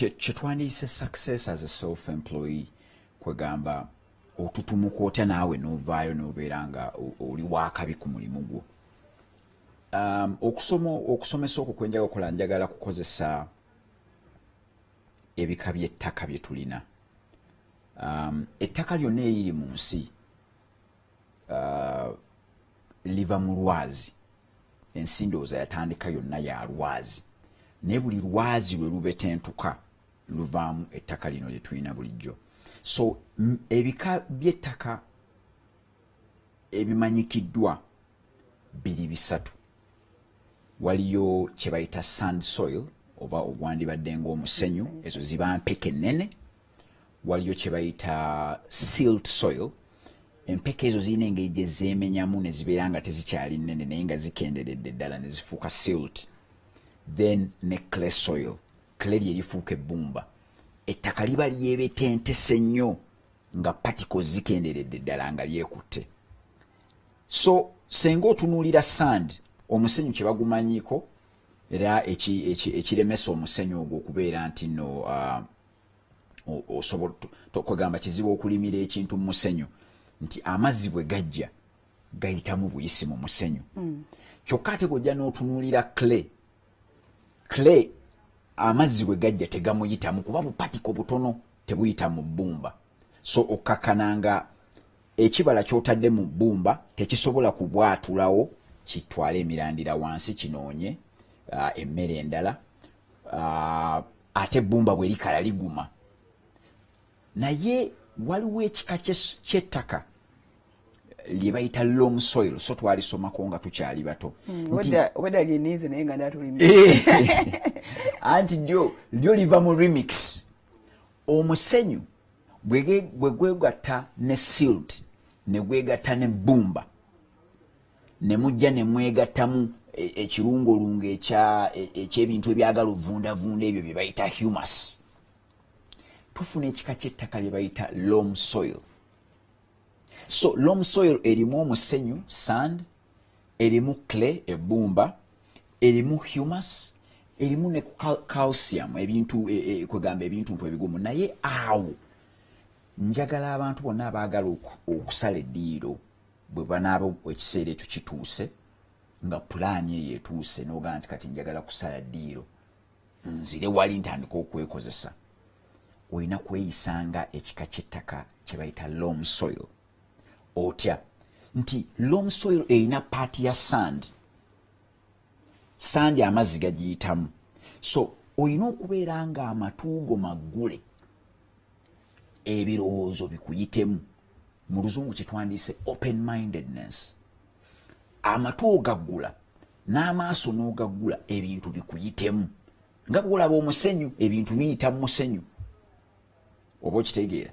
kyetwandiise success as a self-employee kwegamba otutumuka otya naawe novaayo nobeera nga oli wakabi ku mulimu gwo. Okusomesa okwo kwenjaga okukola njagala kukozesa ebika by'ettaka bye tulina. Ettaka lyonna eriri mu nsi liva mu lwazi. Ensi ndowooza yatandika yonna ya lwazi. Naye buli lwazi lwe lubetentuka luvaamu ettaka lino lye tulina bulijjo. So ebika by'ettaka ebimanyikiddwa biri bisatu. Waliyo kye bayita sand soil oba ogwandibadde ng'omusenyu, ezo ziba mpeke ennene. Waliyo kye bayita silt soil, empeke ezo zirina engeri gye zeemenyamu ne zibeera nga tezikyali nnene naye nga zikenderedde ddala ne zifuuka silt. Then ne clay soil, clay lye lifuuka ebbumba. Ettaka liba lyebetentese nnyo nga particles zikenderedde ddala nga lyekutte. So senga otunuulira sand, omusenyu kye bagumanyiiko era ekiremesa omusenyu ogwo okubeera nti nno osobola kwegamba kizibu okulimira ekintu mu musenyu nti amazzi bwe gajja gayitamu buyisi mu musenyu. Kyokka ate bw'ojja n'otunuulira clay amazzi bwe gajja tegamuyitamu kuba bupatiko butono tebuyita mu bbumba. So okkakananga ekibala ky'otadde mu bbumba tekisobola kubwatulawo kitwale emirandira wansi kinoonye emmere endala, ate ebbumba bwe likala liguma. Naye waliwo ekika ky'ettaka lye bayita loam soil, so twalisomako nga tukyali bato. Weda lyenize naye nga ndatulimi. Anti lyo liva mu remix. Omusenyu bwe gwegatta ne silt ne gwegatta ne bbumba ne mujja ne mwegattamu ekirungolungo eky'ebintu ebyagala ovundavunda ebyo bye bayita humus, tufuna ekika ky'ettaka lye bayita loam soil. So loam soil erimu omusenyu sand, erimu clay ebbumba, erimu humus, erimu ne calcium ebintu kwegamba ebintu ebigumu. Naye awo njagala abantu bonna abaagala okusala eddiiro bwe banaaba ekiseera ekyo kituuse nga pulaani eyo etuuse n'ogaa nti kati njagala kusala ddiiro nzire wali ntandika okwekozesa, olina kweyisanga ekika ky'ettaka kye bayita loam soil. Otya nti loam soil erina paati ya sand amazzi gagiyitamu. So olina okubeera nga amatuugo maggule, ebirowoozo bikuyitemu, mu luzungu kye twandiise open mindedness. Amatu ogaggula n'amaaso n'ogaggula, ebintu bikuyitemu nga bw'olaba omusenyu ebintu biyita mu musenyu. Oba okitegeera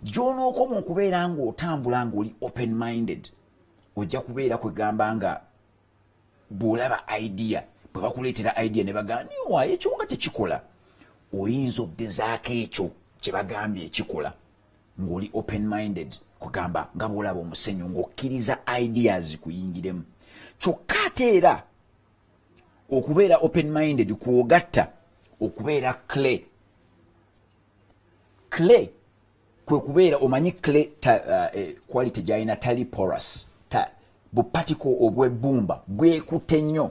gy'onookoma okubeera ng'otambula ng'oli open minded, ojja kubeera kwegamba nga bw'olaba idea, bwe bakuleetera idea ne bagamba niwaye ekyo nga tekikola, oyinza okugezaako ekyo kye bagambye ekikola ng'oli open minded, kugamba nga bw'olaba omusenyu ng'okkiriza ideas kuyingiremu. Kyokka ate era okubeera open minded kwogatta okubeera clay kwe kubeera omanyi clay quality gyalina tali porous, bupatiko obw'ebbumba bwekutte nnyo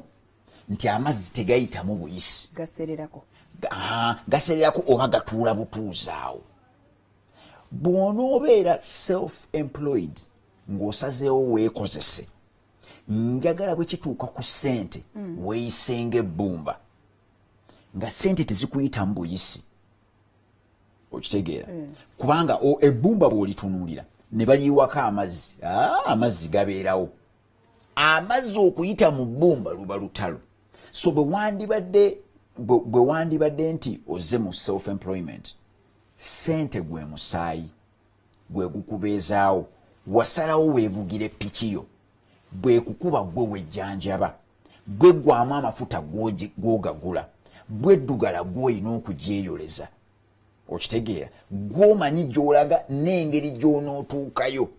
nti amazzi tegayitamu buyisi, gasererako oba gatuula butuuzaawo. Bw'onoobeera self-employed ng'osazeewo weekozese, njagala bwe kituuka ku ssente weeyisenga ebbumba nga ssente tezikuyitamu buyisi. Okitegeera kubanga ebbumba bw'olitunuulira ne baliyiwako amazzi, amazzi gabeerawo, amazzi okuyita mu bbumba luba lutalo. So bwe wandibadde nti ozze mu self-employment, ssente gwe musaayi gwe gukubeezaawo, wasalawo weevugire pikiyo, bwe kukuba gwe wejjanjaba, bwe ggwamu amafuta gw'ogagula, bwe ddugala gw'olina okugyeyoleza. Okitegeera gw'omanyi gy'olaga n'engeri gy'onootuukayo.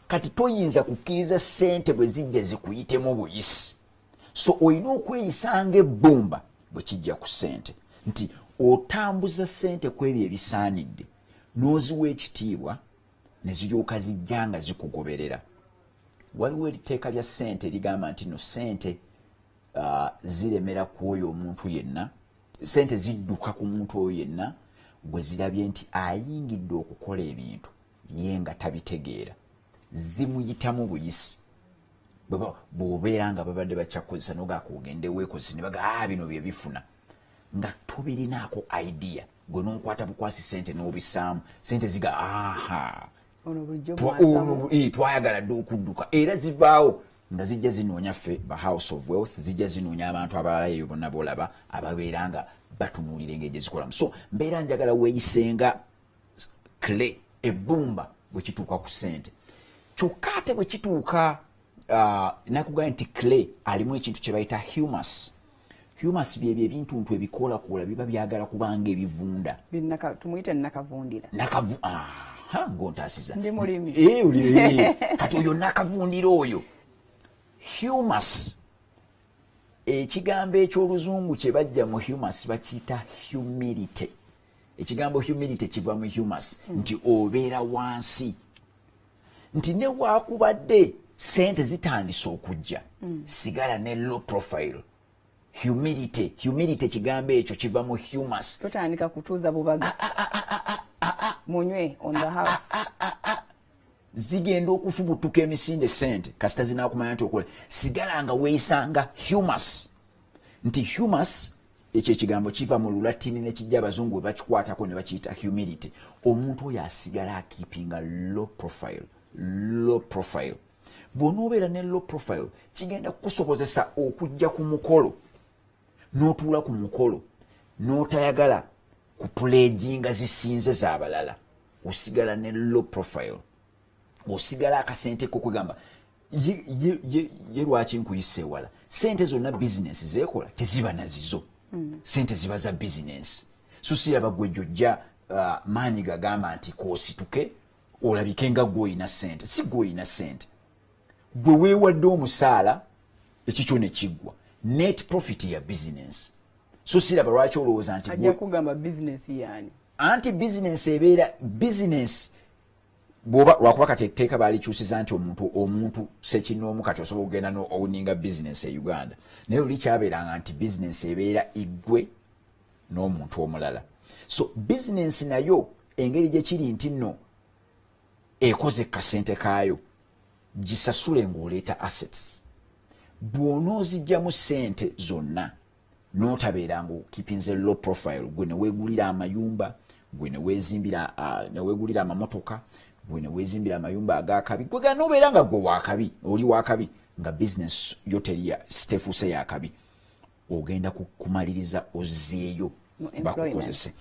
Kati toyinza kukkiriza ssente bwe zijja zikuyitemu buyisi. So olina okweyisanga ebbumba bwe kijja ku ssente, nti otambuza ssente ku ebyo ebisaanidde n'oziwa ekitiibwa ne ziryoka zijja nga zikugoberera. Waliwo eriteeka lya ssente ligamba nti no ssente ziremera ku oyo omuntu yenna, ssente zidduka ku muntu oyo yenna gwe zirabye nti ayingidde okukola ebintu ye nga tabitegeera, zimuyitamu buyisi. Bw'obeera nga babadde bakyakozesa nogaaka ogende weekozesa ne baga bino bye bifuna nga tobirinaako idea, gwe n'okwata bukwasi ssente n'obisaamu, ssente ziga twayagala dde okudduka, era zivaawo nga zijja zinoonya ffe ba house of wealth, zijja zinoonya abantu abalala eyo bonna boolaba ababeera nga batunuulira engeri gye zikolamu. So mbeera njagala weeyisenga clay, ebbumba bwe kituuka ku ssente. Kyokka ate bwe kituuka nakugamba nti clay alimu ekintu kye bayita humus. Humus byebyo ebintuntu ebikoolakoola biba byagala kubanga ebivunda. Tumuyite nakavundira. Ng'ontaasiza. Ndi mulimi. Kati oyo nakavundira oyo. Humus, ekigambo eky'oluzungu kye bajja mu humus bakiyita humidity. Ekigambo humidity kiva mu humus nti obeera wansi. Nti ne waakubadde ssente zitandise okujja, sigala ne low profile. Humidity kigambo ekyo kiva mu humus. Totandika kutuuza bubaga. Munywe on the house. Zigenda okufubutuka emisinde ssente kasita zinaakumanya nti okola, sigala nga weeyisanga humus. Nti humus ekyo ekigambo kiva mu Lulatini ne kijja abazungu bwe bakikwatako ne bakiyita humidity. Omuntu oyo asigala akiipinga low profile. Bw'onoobeera ne low profile kigenda kukusobozesa okujja ku mukolo n'otuula ku mukolo n'otayagala kupuleejinga zisinze z'abalala, osigala ne low profile. Osigala akasente ko kwegamba ye lwaki nkuyise ewala, ssente zonna bizinesi zeekola teziba nazizo. Ssente ziba za bizinesi. So siraba gwe jjojja maanyi gagamba nti koosituke olabike nga gw'olina ssente. Si gw'olina ssente, gwe weewadde omusaala ekikyo ne kiggwa. Net profit ya bizinesi. So siraba lwaki olowooza nti ajja kugamba bizinesi yaani. Anti bizinesi ebeera bizinesi bwoba lwakuba kati etteeka baalikyusiza nti omuntu sekinoomu kati osobola okugenda n'owuninga bizinesi e Uganda, naye oli kyabeeranga nti bizinesi ebeera igwe n'omuntu omulala. So bizinesi nayo engeri gye kiri nti nno ekoze kasente kaayo gisasule ng'oleeta assets. Bw'onoozijjamu ssente zonna n'otabeera ng'okipinze low profile, gwe ne weegulira amayumba, gwe ne weegulira amamotoka, gwe ne weezimbira amayumba ag'akabi, gwe gana obeera nga gwe waakabi, oli waakabi, nga bizinesi yo tefuuse yakabi, ogenda kumaliriza ozzeeyo bakukozese.